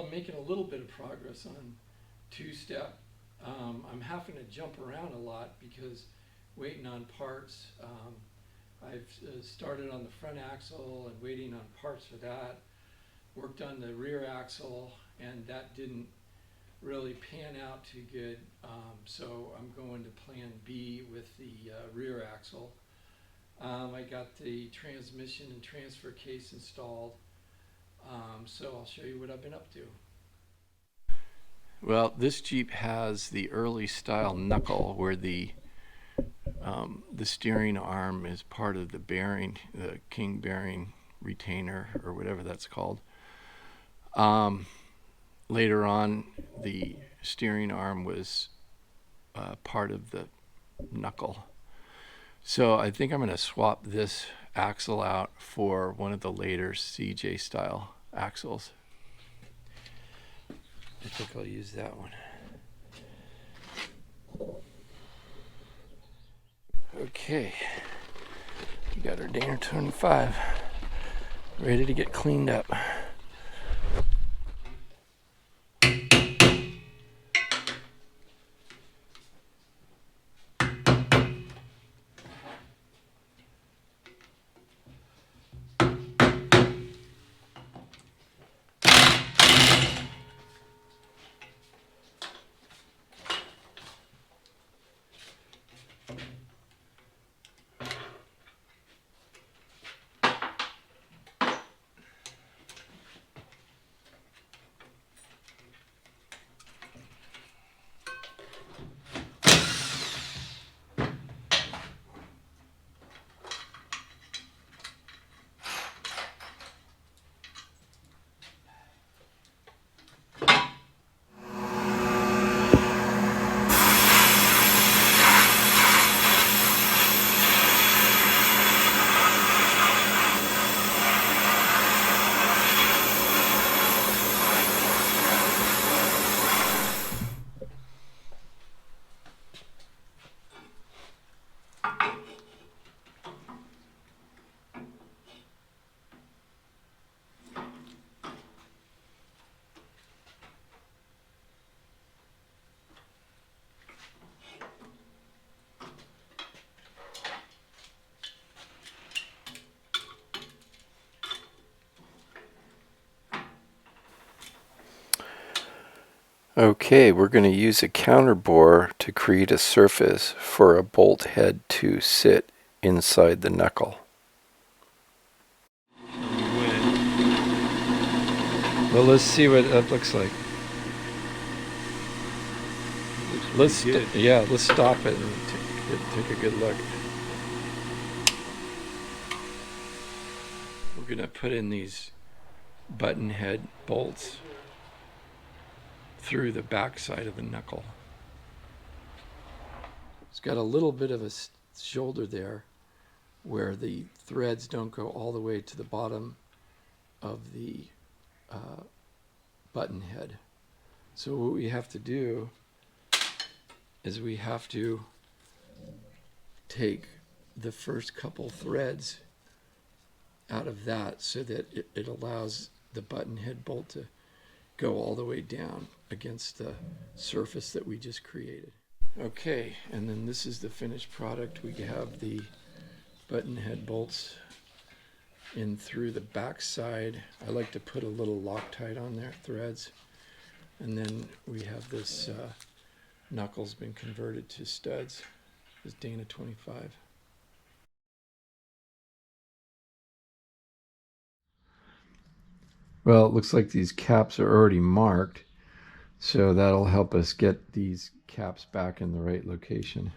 I'm making a little bit of progress on two-step. I'm having to jump around a lot because waiting on parts. I've started on the front axle and waiting on parts for that. Worked on the rear axle, and that didn't really pan out too good. So I'm going to plan B with the rear axle. I got the transmission and transfer case installed. So I'll show you what I've been up to. Well, this Jeep has the early style knuckle where the steering arm is part of the bearing, the king bearing retainer or whatever that's called. Later on, the steering arm was part of the knuckle. So I think I'm going to swap this axle out for one of the later CJ style axles. I think I'll use that one. Okay, we got our Dana 25 ready to get cleaned up. Okay, we're going to use a counter bore to create a surface for a bolt head to sit inside the knuckle. Well, let's see what that looks like. Let's stop it and take a good look. We're going to put in these button head bolts through the back side of the knuckle. It's got a little bit of a shoulder there where the threads don't go all the way to the bottom of the button head. So what we have to do is we have to take the first couple threads out of that so that it allows the button head bolt to go all the way down against the surface that we just created. Okay, and then this is the finished product. We have the button head bolts in through the back side. I like to put a little Loctite on there, threads, and then we have this knuckles been converted to studs. This Dana 25. Well, it looks like these caps are already marked, so that'll help us get these caps back in the right location.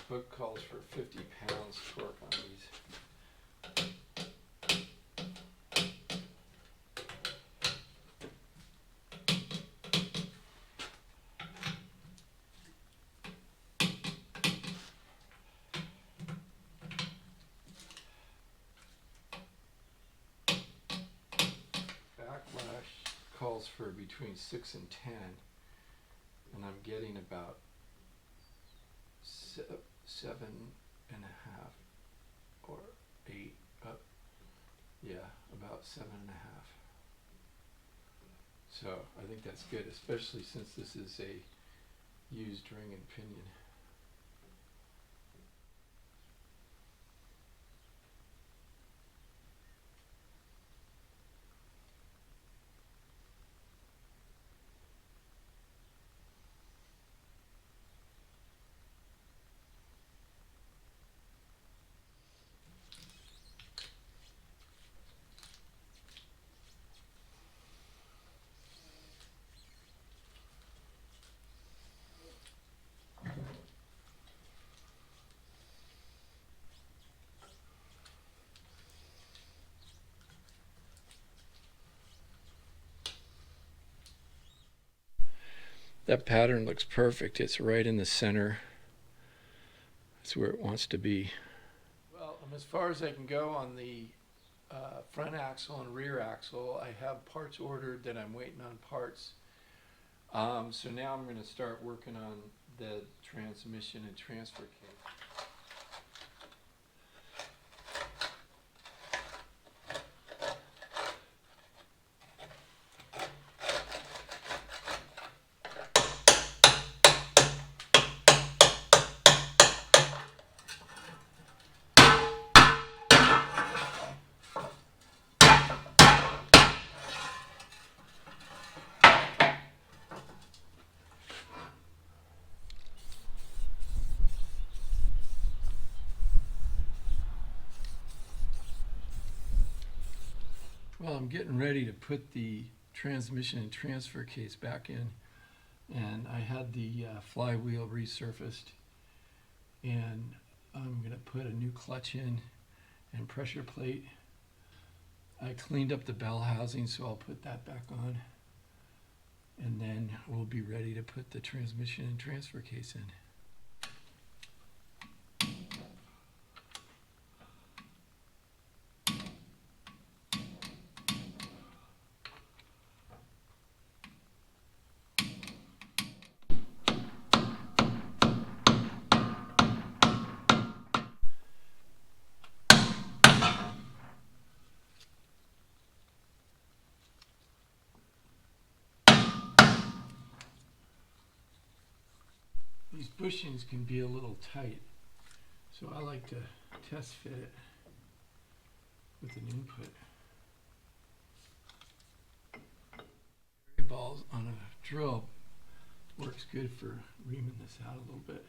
book calls for 50 pounds torque on these. Backlash calls for between 6 and 10, and I'm getting about 7.5 or 8. Yeah, about 7.5. So I think that's good, especially since this is a used ring and pinion. That pattern looks perfect. It's right in the center. That's where it wants to be. Well, I'm as far as I can go on the front axle and rear axle. I have parts ordered that I'm waiting on parts. So now I'm going to start working on the transmission and transfer case. Well, I'm getting ready to put the transmission and transfer case back in, and I had the flywheel resurfaced, and I'm going to put a new clutch in and pressure plate. I cleaned up the bell housing, so I'll put that back on, and then we'll be ready to put the transmission and transfer case in. These bushings can be a little tight, so I like to test fit it with an input. Balls on a drill works good for reaming this out a little bit.